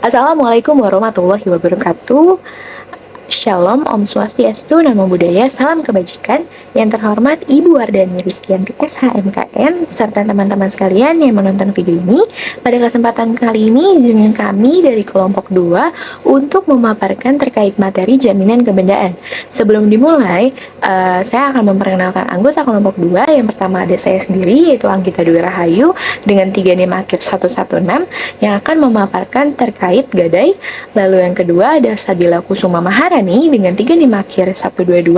Assalamualaikum warahmatullahi wabarakatuh. Shalom, Om Swastiastu, Namo Buddhaya, salam kebajikan. Yang terhormat Ibu Wardani Rizkyanti SHMKN, serta teman-teman sekalian yang menonton video ini. Pada kesempatan kali ini, izinkan kami dari kelompok 2 untuk memaparkan terkait materi jaminan kebendaan. Sebelum dimulai, saya akan memperkenalkan anggota kelompok 2. Yang pertama ada saya sendiri, yaitu Anggita Dwi Rahayu, dengan 3 NIM akhir 116, yang akan memaparkan terkait gadai. Lalu yang kedua ada Sabila Kusuma Maharani dengan 3 NIM akhir 122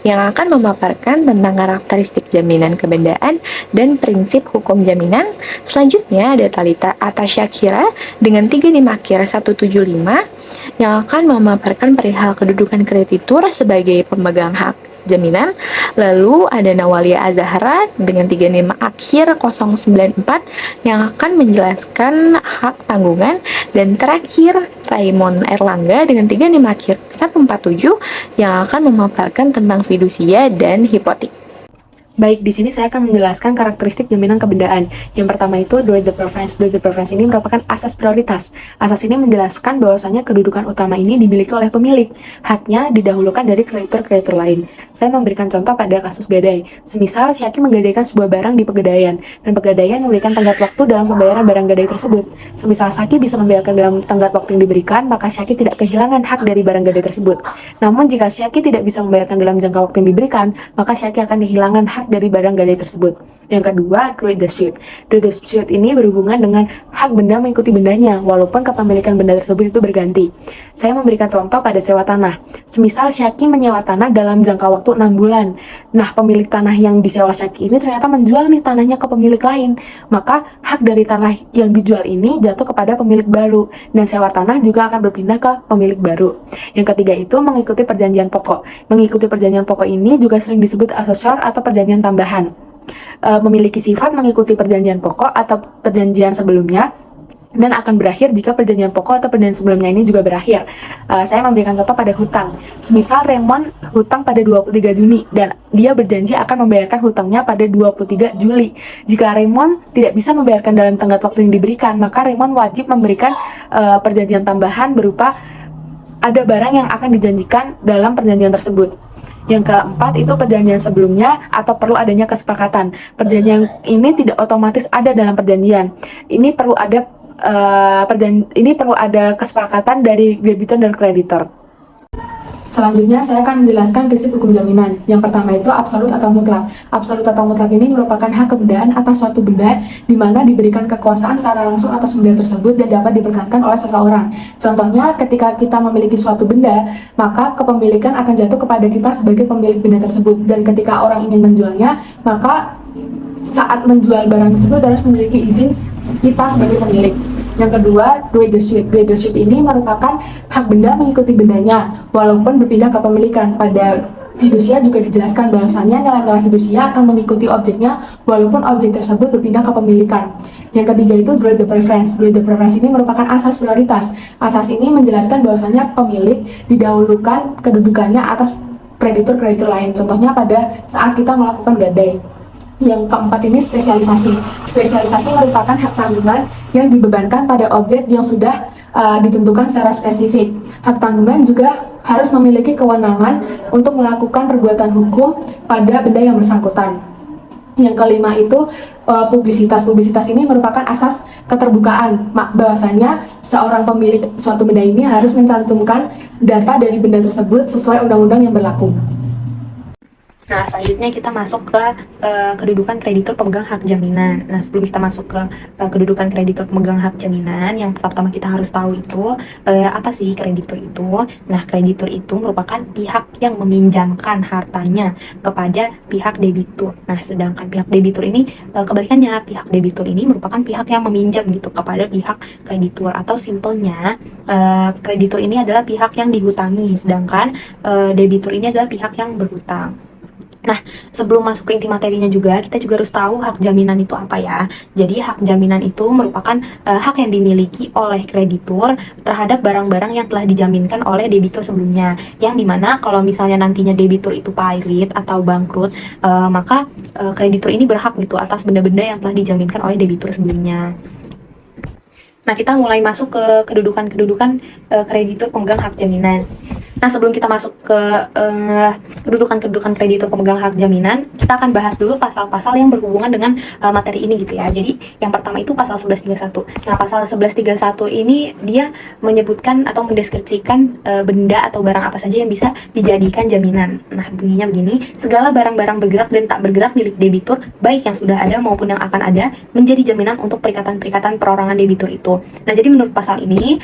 yang akan memaparkan tentang karakteristik jaminan kebendaan dan prinsip hukum jaminan. Selanjutnya ada Talita Atasyakira dengan 3 NIM akhir 175 yang akan memaparkan perihal kedudukan kreditur sebagai pemegang hak jaminan. Lalu ada Nawalia Azahra dengan 3 NIM akhir 094 yang akan menjelaskan hak tanggungan. Dan terakhir Raymond Erlangga dengan 3 NIM akhir 147 yang akan memaparkan tentang fidusia dan hipotek. Baik, di sini saya akan menjelaskan karakteristik jaminan kebendaan. Yang pertama itu dual the preference. Dual the preference ini merupakan asas prioritas. Asas ini menjelaskan bahwasanya kedudukan utama ini dimiliki oleh pemilik. Haknya didahulukan dari kreditur-kreditur lain. Saya memberikan contoh pada kasus gadai. Semisal Syaki menggadaikan sebuah barang di pegadaian, dan pegadaian memberikan tenggat waktu dalam pembayaran barang gadai tersebut. Semisal Syaki bisa membayarkan dalam tenggat waktu yang diberikan, maka Syaki tidak kehilangan hak dari barang gadai tersebut. Namun jika Syaki tidak bisa membayarkan dalam jangka waktu yang diberikan, maka Syaki akan kehilangan hak dari barang gadai tersebut. Yang kedua, trade the suit. Trade the suit ini berhubungan dengan hak benda mengikuti bendanya, walaupun kepemilikan benda tersebut itu berganti. Saya memberikan contoh pada sewa tanah. Semisal Syaki menyewa tanah dalam jangka waktu 6 bulan. Nah, pemilik tanah yang disewa Syaki ini ternyata menjual nih tanahnya ke pemilik lain. Maka hak dari tanah yang dijual ini jatuh kepada pemilik baru, dan sewa tanah juga akan berpindah ke pemilik baru. Yang ketiga itu mengikuti perjanjian pokok. Mengikuti perjanjian pokok ini juga sering disebut asesor atau perjanjian tambahan. Memiliki sifat mengikuti perjanjian pokok atau perjanjian sebelumnya, dan akan berakhir jika perjanjian pokok atau perjanjian sebelumnya ini juga berakhir. Saya memberikan contoh pada hutang. Semisal Raymond hutang pada 23 Juni dan dia berjanji akan membayarkan hutangnya pada 23 Juli. Jika Raymond tidak bisa membayarkan dalam tenggat waktu yang diberikan, maka Raymond wajib memberikan perjanjian tambahan berupa ada barang yang akan dijanjikan dalam perjanjian tersebut. Yang keempat itu perjanjian sebelumnya atau perlu adanya kesepakatan. Perjanjian ini tidak otomatis ada dalam perjanjian. Ini perlu ada kesepakatan dari debitur dan kreditor. Selanjutnya saya akan menjelaskan prinsip hukum jaminan. Yang pertama itu absolut atau mutlak. Absolut atau mutlak ini merupakan hak kebendaan atas suatu benda di mana diberikan kekuasaan secara langsung atas benda tersebut dan dapat dipertahankan oleh seseorang. Contohnya ketika kita memiliki suatu benda, maka kepemilikan akan jatuh kepada kita sebagai pemilik benda tersebut. Dan ketika orang ingin menjualnya, maka saat menjual barang tersebut harus memiliki izin kita sebagai pemilik. Yang kedua, trade the suit. Trade the suit ini merupakan hak benda mengikuti bendanya, walaupun berpindah kepemilikan. Pada fidusia juga dijelaskan bahwasanya nilai-nilai fidusia akan mengikuti objeknya, walaupun objek tersebut berpindah kepemilikan. Yang ketiga itu trade the preference. Trade the preference ini merupakan asas prioritas. Asas ini menjelaskan bahwasanya pemilik didahulukan kedudukannya atas kreditur-kreditur lain. Contohnya pada saat kita melakukan gadai. Yang keempat ini spesialisasi. Spesialisasi merupakan hak tanggungan yang dibebankan pada objek yang sudah ditentukan secara spesifik. Hak tanggungan juga harus memiliki kewenangan untuk melakukan perbuatan hukum pada benda yang bersangkutan. Yang kelima itu publisitas. Publisitas ini merupakan asas keterbukaan, bahwasanya seorang pemilik suatu benda ini harus mencantumkan data dari benda tersebut sesuai undang-undang yang berlaku. Nah, selanjutnya kita masuk ke kedudukan kreditur pemegang hak jaminan. Nah, sebelum kita masuk ke kedudukan kreditur pemegang hak jaminan, yang pertama kita harus tahu itu apa sih kreditur itu? Nah, kreditur itu merupakan pihak yang meminjamkan hartanya kepada pihak debitur. Nah, sedangkan pihak debitur ini kebalikannya, pihak debitur ini merupakan pihak yang meminjam gitu kepada pihak kreditur, atau simpelnya kreditur ini adalah pihak yang dihutangi, sedangkan debitur ini adalah pihak yang berhutang. Nah, sebelum masuk ke inti materinya juga, kita juga harus tahu hak jaminan itu apa ya. Jadi hak jaminan itu merupakan hak yang dimiliki oleh kreditur terhadap barang-barang yang telah dijaminkan oleh debitur sebelumnya. Yang dimana kalau misalnya nantinya debitur itu pairit atau bangkrut, maka kreditur ini berhak gitu atas benda-benda yang telah dijaminkan oleh debitur sebelumnya. Nah, kita mulai masuk ke kedudukan-kedudukan kreditur pemegang hak jaminan. Nah, sebelum kita masuk ke kedudukan-kedudukan kreditur pemegang hak jaminan, kita akan bahas dulu pasal-pasal yang berhubungan dengan materi ini gitu ya. Jadi, yang pertama itu pasal 1131. Nah, pasal 1131 ini dia menyebutkan atau mendeskripsikan benda atau barang apa saja yang bisa dijadikan jaminan. Nah, bunyinya begini, segala barang-barang bergerak dan tak bergerak milik debitur, baik yang sudah ada maupun yang akan ada, menjadi jaminan untuk perikatan-perikatan perorangan debitur itu. Nah, jadi menurut pasal ini,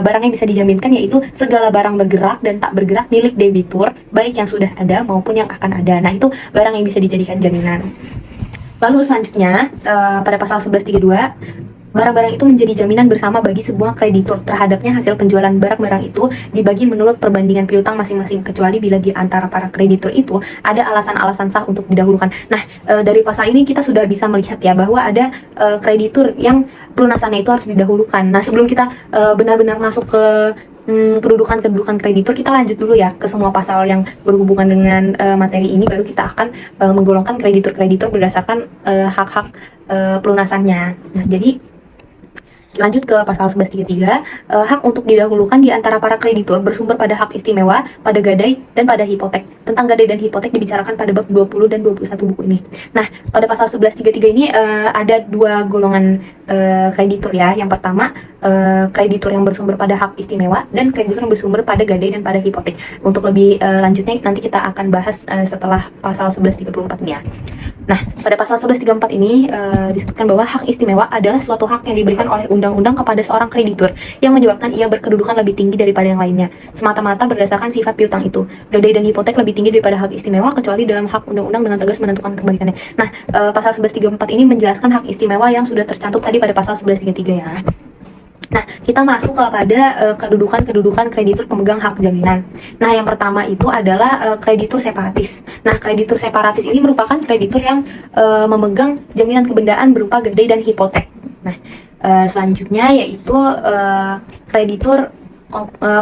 barang yang bisa dijaminkan yaitu segala barang bergerak dan tak bergerak milik debitur, baik yang sudah ada maupun yang akan ada. Nah, itu barang yang bisa dijadikan jaminan. Lalu selanjutnya, pada pasal 1132, barang-barang itu menjadi jaminan bersama bagi sebuah kreditur terhadapnya hasil penjualan barang-barang itu dibagi menurut perbandingan piutang masing-masing, kecuali bila di antara para kreditur itu ada alasan-alasan sah untuk didahulukan. Nah, dari pasal ini kita sudah bisa melihat ya bahwa ada kreditur yang pelunasannya itu harus didahulukan. Nah, sebelum kita benar-benar masuk ke kedudukan-kedudukan kreditur, kita lanjut dulu ya ke semua pasal yang berhubungan dengan materi ini, baru kita akan menggolongkan kreditur-kreditur berdasarkan hak-hak pelunasannya. Nah, jadi lanjut ke pasal 1133, hak untuk didahulukan di antara para kreditur bersumber pada hak istimewa, pada gadai, dan pada hipotek. Tentang gadai dan hipotek dibicarakan pada bab 20 dan 21 buku ini. Nah, pada pasal 1133 ini ada dua golongan kreditur ya. Yang pertama, kreditur yang bersumber pada hak istimewa dan kreditur yang bersumber pada gadai dan pada hipotek. Untuk lebih lanjutnya nanti kita akan bahas setelah pasal 1134 ini ya. Nah, pada pasal 1134 ini disebutkan bahwa hak istimewa adalah suatu hak yang diberikan oleh undang-undang kepada seorang kreditur yang menyebabkan ia berkedudukan lebih tinggi daripada yang lainnya, semata-mata berdasarkan sifat piutang itu. Gadai dan hipotek lebih tinggi daripada hak istimewa kecuali dalam hak undang-undang dengan tegas menentukan kebalikannya. Nah, pasal 1134 ini menjelaskan hak istimewa yang sudah tercantum tadi pada pasal 1133 ya. Nah, kita masuk kepada kedudukan-kedudukan kreditur pemegang hak jaminan. Nah, yang pertama itu adalah kreditur separatis. Nah, kreditur separatis ini merupakan kreditur yang memegang jaminan kebendaan berupa gadai dan hipotek. Nah, selanjutnya yaitu kreditur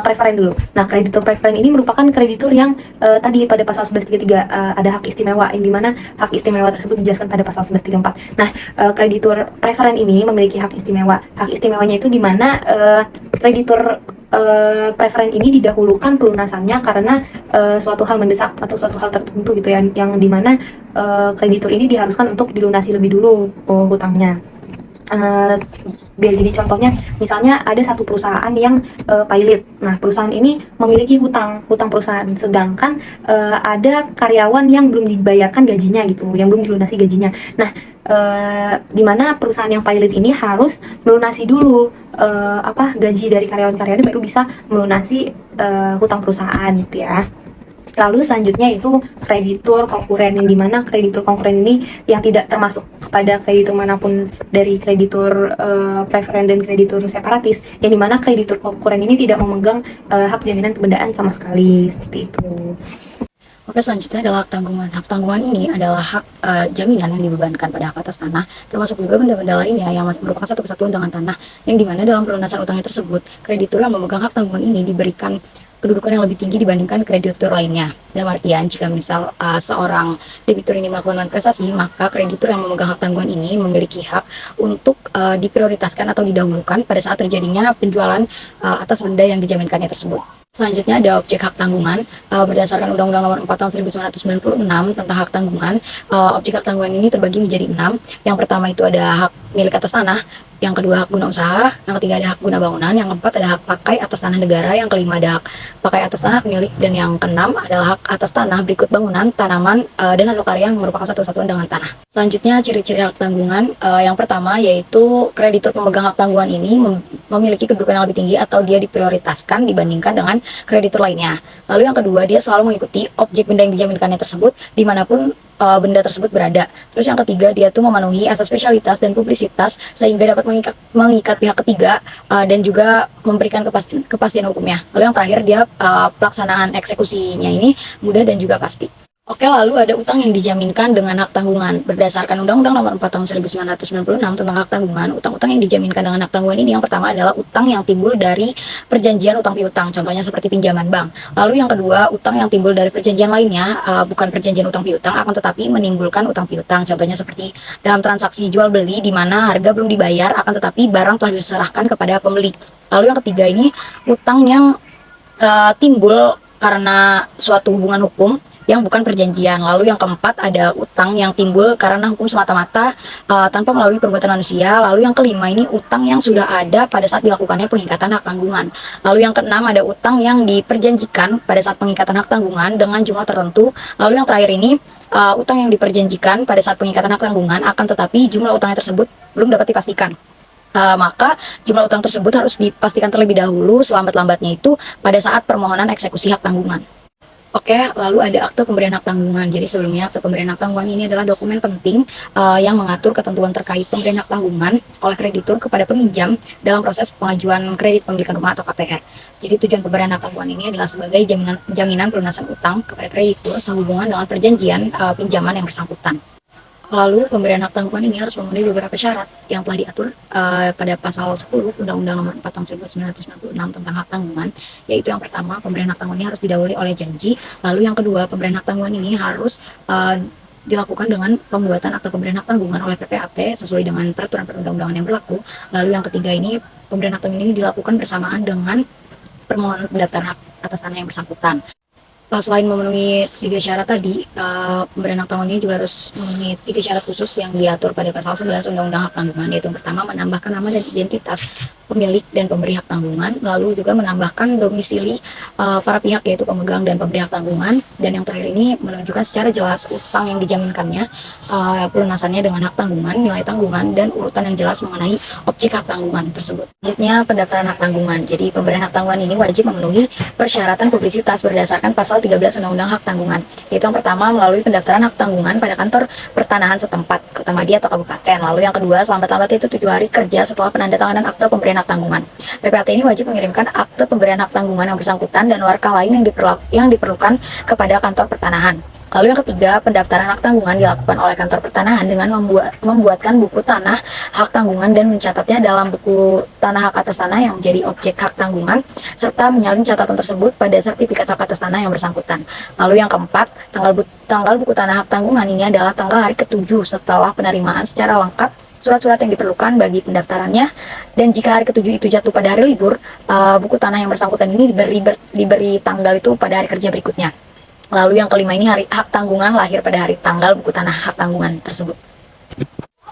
preferen dulu. Nah, kreditur preferen ini merupakan kreditur yang tadi pada pasal 1133 ada hak istimewa, yang dimana hak istimewa tersebut dijelaskan pada pasal 1134. Nah, kreditur preferen ini memiliki hak istimewa. Hak istimewanya itu dimana kreditur preferen ini didahulukan pelunasannya karena suatu hal mendesak atau suatu hal tertentu gitu ya, yang dimana kreditur ini diharuskan untuk dilunasi lebih dulu hutangnya. Biar jadi contohnya, misalnya ada satu perusahaan yang pilot. Nah, perusahaan ini memiliki hutang perusahaan, sedangkan ada karyawan yang belum dibayarkan gajinya gitu, yang belum dilunasi gajinya. Nah, di mana perusahaan yang pilot ini harus melunasi dulu gaji dari karyawan-karyawannya, baru bisa melunasi hutang perusahaan gitu ya. Lalu selanjutnya itu kreditur konkuren, yang dimana kreditur konkuren ini yang tidak termasuk kepada kreditur manapun dari kreditur preferen dan kreditur separatis, yang dimana kreditur konkuren ini tidak memegang hak jaminan kebendaan sama sekali, seperti itu. Oke, selanjutnya adalah hak tanggungan. Hak tanggungan ini adalah hak jaminan yang dibebankan pada hak atas tanah, termasuk juga benda-benda lainnya yang masih merupakan satu kesatuan dengan tanah, yang dimana dalam pelunasan utangnya tersebut, kreditur yang memegang hak tanggungan ini diberikan kedudukan yang lebih tinggi dibandingkan kreditur lainnya. Dalam artian, jika misal seorang debitur ini melakukan prestasi, maka kreditur yang memegang hak tanggungan ini memiliki hak untuk diprioritaskan atau didahulukan pada saat terjadinya penjualan atas benda yang dijaminkannya tersebut. Selanjutnya ada objek hak tanggungan. Berdasarkan Undang-Undang Nomor 4 Tahun 1996 tentang hak tanggungan, objek hak tanggungan ini terbagi menjadi 6. Yang pertama itu ada hak milik atas tanah, yang kedua hak guna usaha, yang ketiga ada hak guna bangunan, yang keempat ada hak pakai atas tanah negara, yang kelima ada hak pakai atas tanah milik, dan yang keenam adalah hak atas tanah berikut bangunan, tanaman, dan hasil karya yang merupakan satu kesatuan dengan tanah. Selanjutnya ciri-ciri hak tanggungan, yang pertama yaitu kreditur pemegang hak tanggungan ini memiliki kedudukan yang lebih tinggi atau dia diprioritaskan dibandingkan dengan kreditur lainnya. Lalu yang kedua, dia selalu mengikuti objek benda yang dijaminkannya tersebut dimanapun benda tersebut berada. Terus yang ketiga, dia tuh memenuhi asas spesialitas dan publisitas sehingga dapat mengikat pihak ketiga dan juga memberikan kepastian hukumnya. Lalu yang terakhir, dia pelaksanaan eksekusinya ini mudah dan juga pasti. Oke, lalu ada utang yang dijaminkan dengan hak tanggungan. Berdasarkan Undang-Undang Nomor 4 Tahun 1996 tentang hak tanggungan, utang-utang yang dijaminkan dengan hak tanggungan ini yang pertama adalah utang yang timbul dari perjanjian utang piutang, contohnya seperti pinjaman bank. Lalu yang kedua, utang yang timbul dari perjanjian lainnya, bukan perjanjian utang piutang, akan tetapi menimbulkan utang piutang, contohnya seperti dalam transaksi jual beli di mana harga belum dibayar, akan tetapi barang telah diserahkan kepada pembeli. Lalu yang ketiga ini, utang yang timbul karena suatu hubungan hukum yang bukan perjanjian. Lalu yang keempat ada utang yang timbul karena hukum semata-mata tanpa melalui perbuatan manusia. Lalu yang kelima ini utang yang sudah ada pada saat dilakukannya pengikatan hak tanggungan. Lalu yang keenam ada utang yang diperjanjikan pada saat pengikatan hak tanggungan dengan jumlah tertentu. Lalu yang terakhir ini utang yang diperjanjikan pada saat pengikatan hak tanggungan akan tetapi jumlah utangnya tersebut belum dapat dipastikan. Maka jumlah utang tersebut harus dipastikan terlebih dahulu selambat-lambatnya itu pada saat permohonan eksekusi hak tanggungan. Oke, lalu ada akte pemberian hak tanggungan. Jadi sebelumnya akte pemberian hak tanggungan ini adalah dokumen penting yang mengatur ketentuan terkait pemberian hak tanggungan oleh kreditur kepada peminjam dalam proses pengajuan kredit pemilikan rumah atau KPR. Jadi tujuan pemberian hak tanggungan ini adalah sebagai jaminan pelunasan utang kepada kreditur sehubungan dengan perjanjian pinjaman yang bersangkutan. Lalu pemberian hak tanggungan ini harus memenuhi beberapa syarat yang telah diatur pada pasal 10 Undang-Undang Nomor 4 Tahun 1996 tentang hak tanggungan, yaitu yang pertama pemberian hak tanggungan ini harus didahului oleh janji. Lalu yang kedua pemberian hak tanggungan ini harus dilakukan dengan pembuatan akte pemberian hak tanggungan oleh PPAT sesuai dengan peraturan perundang-undangan yang berlaku. Lalu yang ketiga ini pemberian hak tanggungan ini dilakukan bersamaan dengan permohonan pendaftaran hak atas tanah yang bersangkutan. Selain memenuhi 3 syarat tadi, pemberian hak tanggungan ini juga harus memenuhi 3 syarat khusus yang diatur pada pasal 11 Undang-Undang Hak Tanggungan, yaitu yang pertama menambahkan nama dan identitas pemilik dan pemberi hak tanggungan, lalu juga menambahkan domisili para pihak yaitu pemegang dan pemberi hak tanggungan, dan yang terakhir ini menunjukkan secara jelas utang yang dijaminkannya, pelunasannya dengan hak tanggungan, nilai tanggungan, dan urutan yang jelas mengenai objek hak tanggungan tersebut. Selanjutnya pendaftaran hak tanggungan. Jadi pemberian hak tanggungan ini wajib memenuhi persyaratan publisitas berdasarkan pasal 13 Undang-Undang Hak Tanggungan. Yaitu yang pertama melalui pendaftaran hak tanggungan pada kantor pertanahan setempat, kota madya atau kabupaten. Lalu yang kedua selambat-lambatnya itu 7 hari kerja setelah penandatanganan akte pemberian hak tanggungan. PPAT ini wajib mengirimkan akte pemberian hak tanggungan yang bersangkutan dan warka lain yang diperlukan kepada kantor pertanahan. Lalu yang ketiga, pendaftaran hak tanggungan dilakukan oleh kantor pertanahan dengan membuatkan buku tanah hak tanggungan dan mencatatnya dalam buku tanah hak atas tanah yang menjadi objek hak tanggungan, serta menyalin catatan tersebut pada sertifikat hak atas tanah yang bersangkutan. Lalu yang keempat, tanggal buku tanah hak tanggungan ini adalah tanggal hari ke-7 setelah penerimaan secara lengkap surat-surat yang diperlukan bagi pendaftarannya, dan jika hari ke-7 itu jatuh pada hari libur, buku tanah yang bersangkutan ini diberi tanggal itu pada hari kerja berikutnya. Lalu yang kelima ini hari hak tanggungan lahir pada hari tanggal buku tanah hak tanggungan tersebut.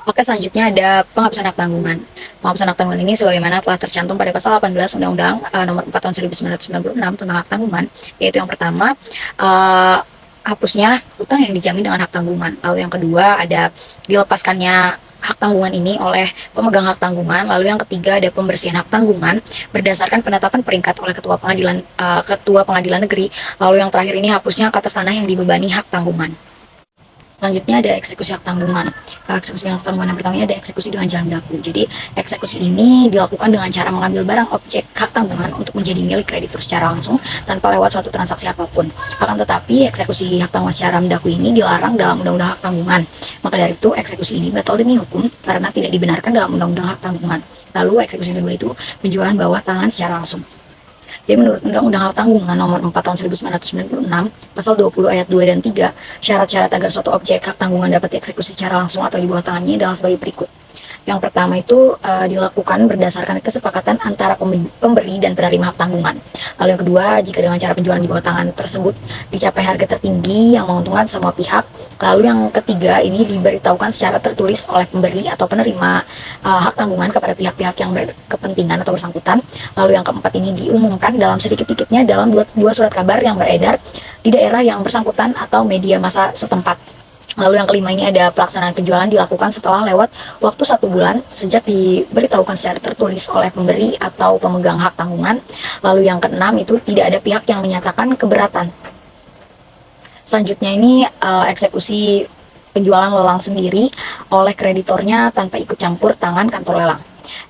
Oke, selanjutnya ada penghapusan hak tanggungan. Penghapusan hak tanggungan ini sebagaimana telah tercantum pada pasal 18 Undang-Undang Nomor 4 Tahun 1996 tentang hak tanggungan, yaitu yang pertama hapusnya utang yang dijamin dengan hak tanggungan. Lalu yang kedua ada dilepaskannya hak tanggungan ini oleh pemegang hak tanggungan. Lalu yang ketiga ada pembersihan hak tanggungan berdasarkan penetapan peringkat oleh ketua pengadilan negeri. Lalu yang terakhir ini hapusnya hak atas tanah yang dibebani hak tanggungan. Selanjutnya ada eksekusi hak tanggungan. Eksekusi hak tanggungan yang pertama ini ada eksekusi dengan jalan daku. Jadi eksekusi ini dilakukan dengan cara mengambil barang objek hak tanggungan untuk menjadi milik kreditur secara langsung tanpa lewat suatu transaksi apapun. Akan tetapi eksekusi hak tanggungan secara mendaku ini dilarang dalam Undang-Undang Hak Tanggungan. Maka dari itu eksekusi ini batal demi hukum karena tidak dibenarkan dalam Undang-Undang Hak Tanggungan. Lalu eksekusi kedua itu penjualan bawah tangan secara langsung. Jadi menurut Undang-Undang Hak Tanggungan Nomor 4 Tahun 1996, Pasal 20 Ayat 2 dan 3, syarat-syarat agar suatu objek hak tanggungan dapat dieksekusi secara langsung atau di bawah tangannya adalah sebagai berikut. Yang pertama itu dilakukan berdasarkan kesepakatan antara pemberi dan penerima hak tanggungan. Lalu yang kedua, jika dengan cara penjualan di bawah tangan tersebut dicapai harga tertinggi yang menguntungkan semua pihak. Lalu yang ketiga ini diberitahukan secara tertulis oleh pemberi atau penerima hak tanggungan kepada pihak-pihak yang berkepentingan atau bersangkutan. Lalu yang keempat ini diumumkan dalam sedikit-sedikitnya dalam dua surat kabar yang beredar di daerah yang bersangkutan atau media massa setempat. Lalu yang kelima ini ada pelaksanaan penjualan dilakukan setelah lewat waktu 1 bulan sejak diberitahukan secara tertulis oleh pemberi atau pemegang hak tanggungan. Lalu yang keenam itu tidak ada pihak yang menyatakan keberatan. Selanjutnya ini eksekusi penjualan lelang sendiri oleh kreditornya tanpa ikut campur tangan kantor lelang.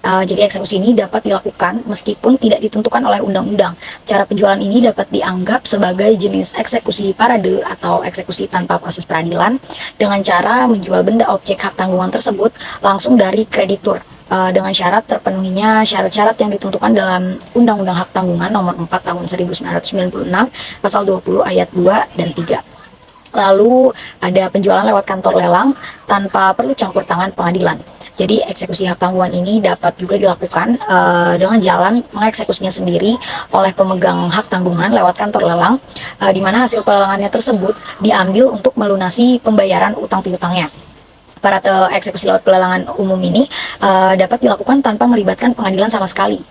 Jadi eksekusi ini dapat dilakukan meskipun tidak ditentukan oleh undang-undang. Cara penjualan ini dapat dianggap sebagai jenis eksekusi parade atau eksekusi tanpa proses peradilan dengan cara menjual benda objek hak tanggungan tersebut langsung dari kreditur. Dengan syarat terpenuhinya syarat-syarat yang ditentukan dalam Undang-Undang Hak Tanggungan Nomor 4 Tahun 1996 Pasal 20 Ayat 2 dan 3. Lalu ada penjualan lewat kantor lelang tanpa perlu campur tangan pengadilan. Jadi eksekusi hak tanggungan ini dapat juga dilakukan dengan jalan mengeksekusinya sendiri oleh pemegang hak tanggungan lewat kantor lelang, di mana hasil pelelangannya tersebut diambil untuk melunasi pembayaran utang piutangnya. Para eksekusi lewat pelelangan umum ini dapat dilakukan tanpa melibatkan pengadilan sama sekali.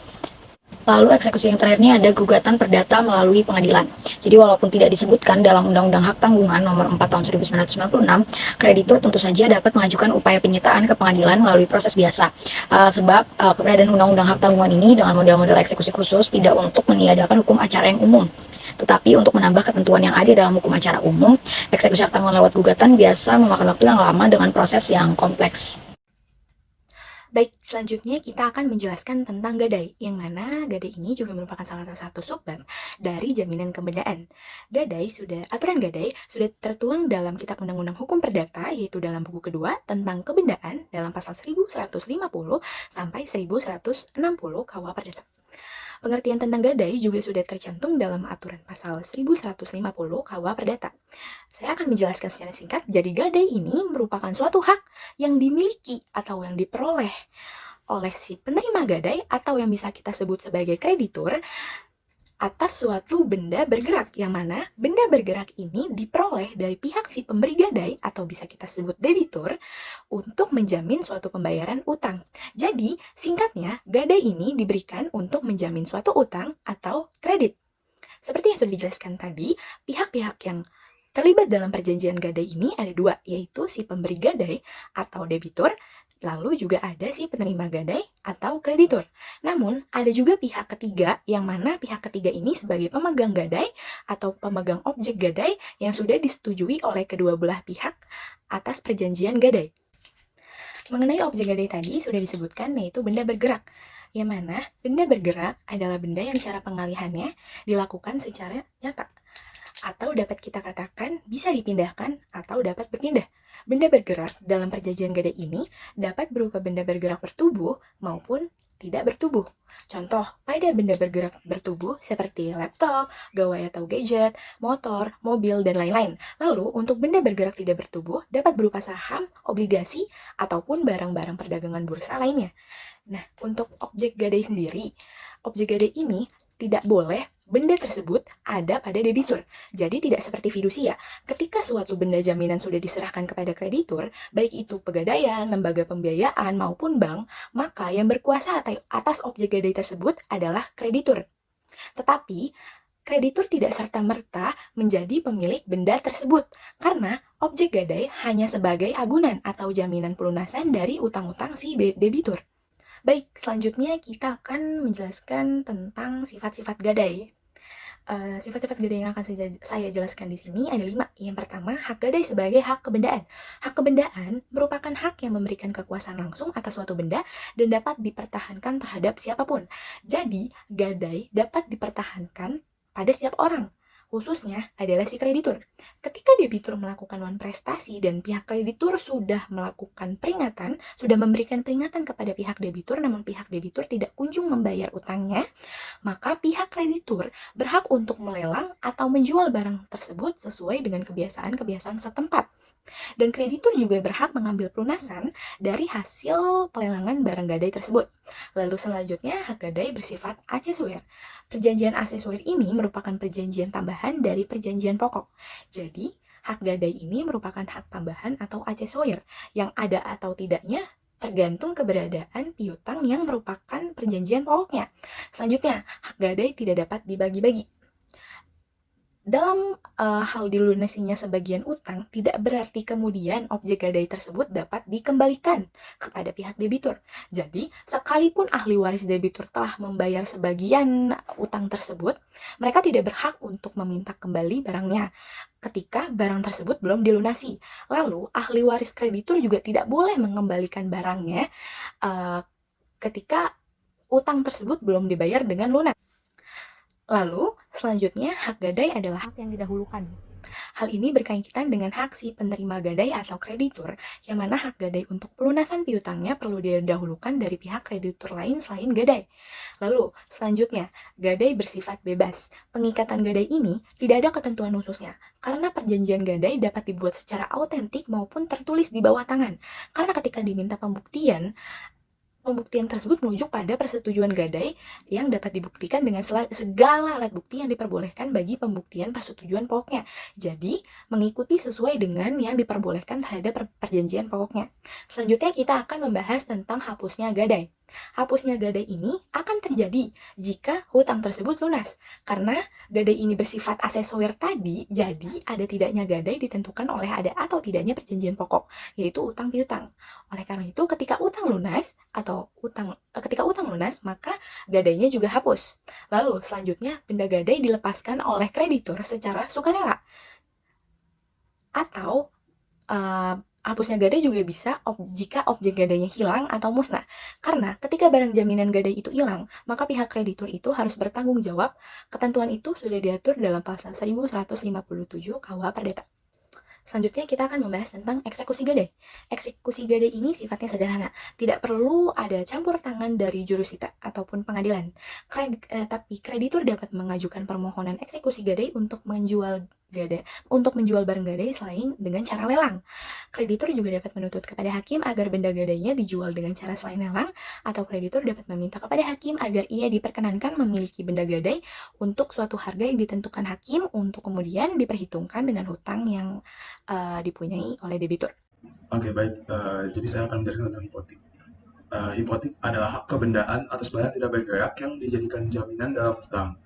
Lalu eksekusi yang terakhir ini ada gugatan perdata melalui pengadilan. Jadi walaupun tidak disebutkan dalam Undang-Undang Hak Tanggungan Nomor 4 Tahun 1996, kreditur tentu saja dapat mengajukan upaya penyitaan ke pengadilan melalui proses biasa. Sebab keberadaan Undang-Undang Hak Tanggungan ini dengan model-model eksekusi khusus tidak untuk meniadakan hukum acara yang umum, tetapi untuk menambah ketentuan yang ada dalam hukum acara umum. Eksekusi hak tanggungan lewat gugatan biasa memakan waktu yang lama dengan proses yang kompleks. Baik, selanjutnya kita akan menjelaskan tentang gadai, yang mana gadai ini juga merupakan salah satu subbab dari jaminan kebendaan. Aturan gadai sudah tertuang dalam Kitab Undang-Undang Hukum Perdata, yaitu dalam buku kedua tentang kebendaan dalam pasal 1150 sampai 1160 KUH Perdata. Pengertian tentang gadai juga sudah tercantum dalam aturan pasal 1150 KUH Perdata. Saya akan menjelaskan secara singkat. Jadi gadai ini merupakan suatu hak yang dimiliki atau yang diperoleh oleh si penerima gadai atau yang bisa kita sebut sebagai kreditur atas suatu benda bergerak, yang mana benda bergerak ini diperoleh dari pihak si pemberi gadai atau bisa kita sebut debitur untuk menjamin suatu pembayaran utang. Jadi, singkatnya, gadai ini diberikan untuk menjamin suatu utang atau kredit. Seperti yang sudah dijelaskan tadi, pihak-pihak yang terlibat dalam perjanjian gadai ini ada dua, yaitu si pemberi gadai atau debitur, lalu juga ada si penerima gadai atau kreditur. Namun, ada juga pihak ketiga, yang mana pihak ketiga ini sebagai pemegang gadai atau pemegang objek gadai yang sudah disetujui oleh kedua belah pihak atas perjanjian gadai. Mengenai objek gadai tadi sudah disebutkan, yaitu benda bergerak, yang mana benda bergerak adalah benda yang cara pengalihannya dilakukan secara nyata, atau dapat kita katakan bisa dipindahkan atau dapat berpindah. Benda bergerak dalam perjanjian gadai ini dapat berupa benda bergerak bertubuh maupun tidak bertubuh. Contoh pada benda bergerak bertubuh seperti laptop, gawai atau gadget, motor, mobil, dan lain-lain. Lalu untuk benda bergerak tidak bertubuh dapat berupa saham, obligasi, ataupun barang-barang perdagangan bursa lainnya. Nah, untuk objek gadai sendiri, objek gadai ini tidak boleh benda tersebut ada pada debitur. Jadi tidak seperti fidusia. Ketika suatu benda jaminan sudah diserahkan kepada kreditur, baik itu pegadaian, lembaga pembiayaan, maupun bank, maka yang berkuasa atas objek gadai tersebut adalah kreditur. Tetapi, kreditur tidak serta-merta menjadi pemilik benda tersebut, karena objek gadai hanya sebagai agunan atau jaminan pelunasan dari utang-utang si debitur. Baik, selanjutnya kita akan menjelaskan tentang sifat-sifat gadai. Sifat-sifat gadai yang akan saya jelaskan di sini ada 5. Yang pertama, hak gadai sebagai hak kebendaan. Hak kebendaan merupakan hak yang memberikan kekuasaan langsung atas suatu benda dan dapat dipertahankan terhadap siapapun. Jadi, gadai dapat dipertahankan pada setiap orang, khususnya adalah si kreditur. Ketika debitur melakukan non-prestasi dan pihak kreditur sudah memberikan peringatan kepada pihak debitur, namun pihak debitur tidak kunjung membayar utangnya, maka pihak kreditur berhak untuk melelang atau menjual barang tersebut sesuai dengan kebiasaan-kebiasaan setempat. Dan kreditur juga berhak mengambil pelunasan dari hasil pelelangan barang gadai tersebut. Lalu selanjutnya, hak gadai bersifat aksesuer. Perjanjian aksesuer ini merupakan perjanjian tambahan dari perjanjian pokok. Jadi, hak gadai ini merupakan hak tambahan atau aksesuer yang ada atau tidaknya tergantung keberadaan piutang yang merupakan perjanjian pokoknya. Selanjutnya, hak gadai tidak dapat dibagi-bagi. Dalam hal dilunasinya sebagian utang, tidak berarti kemudian objek gadai tersebut dapat dikembalikan kepada pihak debitur. Jadi, sekalipun ahli waris debitur telah membayar sebagian utang tersebut, mereka tidak berhak untuk meminta kembali barangnya ketika barang tersebut belum dilunasi. Lalu, ahli waris kreditur juga tidak boleh mengembalikan barangnya ketika utang tersebut belum dibayar dengan lunas. Lalu, selanjutnya hak gadai adalah hak yang didahulukan. Hal ini berkaitan dengan hak si penerima gadai atau kreditur, yang mana hak gadai untuk pelunasan piutangnya perlu didahulukan dari pihak kreditur lain selain gadai. Lalu, selanjutnya, gadai bersifat bebas. Pengikatan gadai ini tidak ada ketentuan khususnya, karena perjanjian gadai dapat dibuat secara autentik maupun tertulis di bawah tangan. Karena ketika diminta pembuktian tersebut merujuk pada persetujuan gadai yang dapat dibuktikan dengan segala alat bukti yang diperbolehkan bagi pembuktian persetujuan pokoknya. Jadi, mengikuti sesuai dengan yang diperbolehkan terhadap perjanjian pokoknya. Selanjutnya kita akan membahas tentang hapusnya gadai. Hapusnya gadai ini akan terjadi jika hutang tersebut lunas. Karena gadai ini bersifat aksesoris tadi, jadi ada tidaknya gadai ditentukan oleh ada atau tidaknya perjanjian pokok, yaitu utang piutang. Oleh karena itu, ketika utang lunas, maka gadainya juga hapus. Lalu, selanjutnya, benda gadai dilepaskan oleh kreditur secara sukarela. Atau, hapusnya gadai juga bisa jika objek gadainya hilang atau musnah. Karena ketika barang jaminan gadai itu hilang, maka pihak kreditur itu harus bertanggung jawab. Ketentuan itu sudah diatur dalam pasal 1157 KUH Perdata. Selanjutnya kita akan membahas tentang eksekusi gadai. Eksekusi gadai ini sifatnya sederhana, tidak perlu ada campur tangan dari jurusita ataupun pengadilan. Tapi kreditur dapat mengajukan permohonan eksekusi gadai untuk menjual barang gadai selain dengan cara lelang. Kreditur juga dapat menuntut kepada hakim agar benda gadainya dijual dengan cara selain lelang, atau kreditur dapat meminta kepada hakim agar ia diperkenankan memiliki benda gadai untuk suatu harga yang ditentukan hakim untuk kemudian diperhitungkan dengan hutang yang dipunyai oleh debitur. Oke, baik. Jadi saya akan menjelaskan tentang hipotek. Hipotek adalah hak kebendaan atas barang tidak bergerak yang dijadikan jaminan dalam hutang.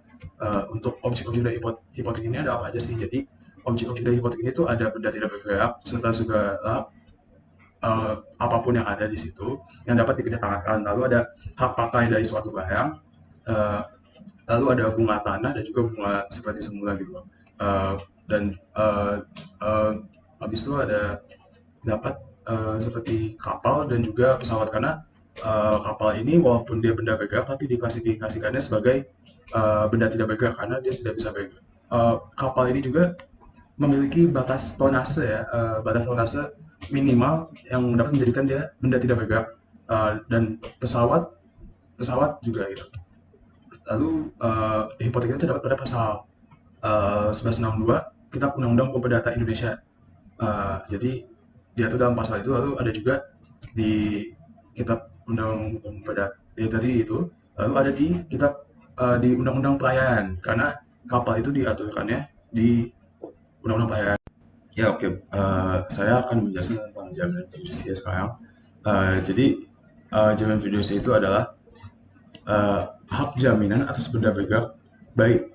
Untuk objek-objek dari hipotek ini ada apa aja sih? Jadi objek-objek dari hipotek ini tuh ada benda tidak bergerak serta segala apapun yang ada di situ yang dapat dipidanakan. Lalu ada hak pakai dari suatu barang, lalu ada bunga tanah dan juga bunga seperti semula gitu loh. Dan habis itu ada dapat seperti kapal dan juga pesawat, karena kapal ini walaupun dia benda bergerak tapi diklasifikasikannya sebagai benda tidak bergerak karena dia tidak bisa bergerak. Kapal ini juga memiliki batas tonase ya, batas tonase minimal yang dapat menjadikan dia benda tidak bergerak, dan pesawat juga gitu. Lalu hipotek itu terdapat pada pasal 1162 Kitab Undang-Undang Hukum Perdata Indonesia. Jadi diatur dalam pasal itu. Lalu ada juga di Kitab Undang-Undang Hukum Perdata tadi itu. Lalu ada di Kitab di Undang-Undang Pelayaran, karena kapal itu diaturkannya di Undang-Undang Pelayaran. Ya oke, saya akan menjelaskan tentang jaminan fidusia sekarang. Jadi jaminan fidusia itu adalah hak jaminan atas benda bergerak, baik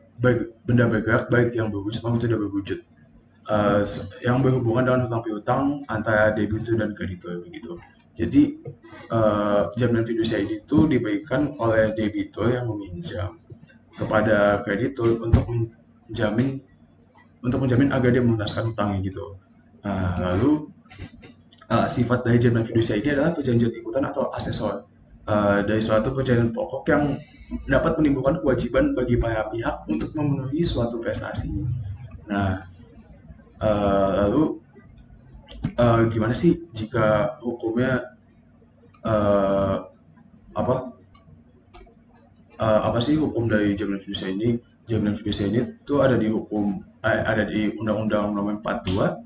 benda bergerak baik yang berwujud maupun tidak berwujud, yang berhubungan dengan hutang piutang antara debitur dan kreditur begitu. Jadi jaminan fidusia itu diberikan oleh debitur yang meminjam kepada kreditur untuk menjamin agar dia melunaskan hutangnya gitu. Lalu sifat dari jaminan fidusia ini adalah perjanjian ikutan atau asesor dari suatu perjanjian pokok yang dapat menimbulkan kewajiban bagi para pihak untuk memenuhi suatu prestasi. Nah, lalu gimana sih jika hukumnya apa sih hukum dari jaminan fidusia ini? Jaminan fidusia ini tuh ada di Undang-Undang Nomor 42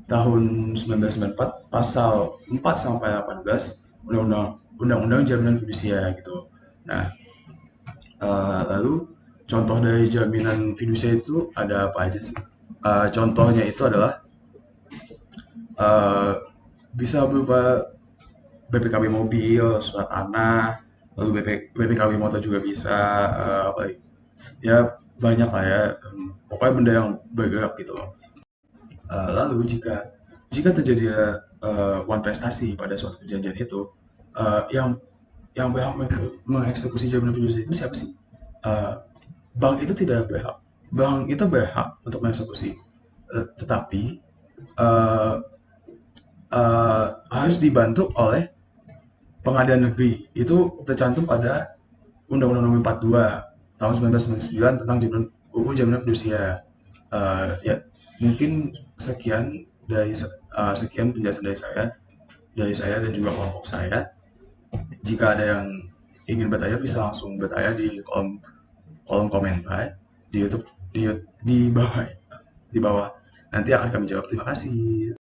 Tahun 1994 Pasal 4 sampai 18 Undang-Undang Jaminan Fidusia gitu. Nah, lalu contoh dari jaminan fidusia itu ada apa aja sih? Contohnya itu adalah bisa berupa BPKB mobil, surat tanah, lalu BPKB motor juga bisa, ya banyak lah ya, pokoknya benda yang bergerak gitu loh. Lalu jika terjadi one prestasi pada suatu perjanjian itu, yang berhak mengeksekusi jaminan fidusia itu siapa sih? Bank itu tidak berhak. Bank itu berhak untuk mengeksekusi, tetapi harus dibantu oleh pengadilan negeri itu tercantum pada Undang-Undang Nomor 42 tahun 1999 tentang UU Jaminan Fidusia. Ya, mungkin sekian sekian penjelasan dari saya dan juga kelompok saya. Jika ada yang ingin bertanya bisa langsung bertanya di kolom komentar di YouTube di bawah. Nanti akan kami jawab. Terima kasih.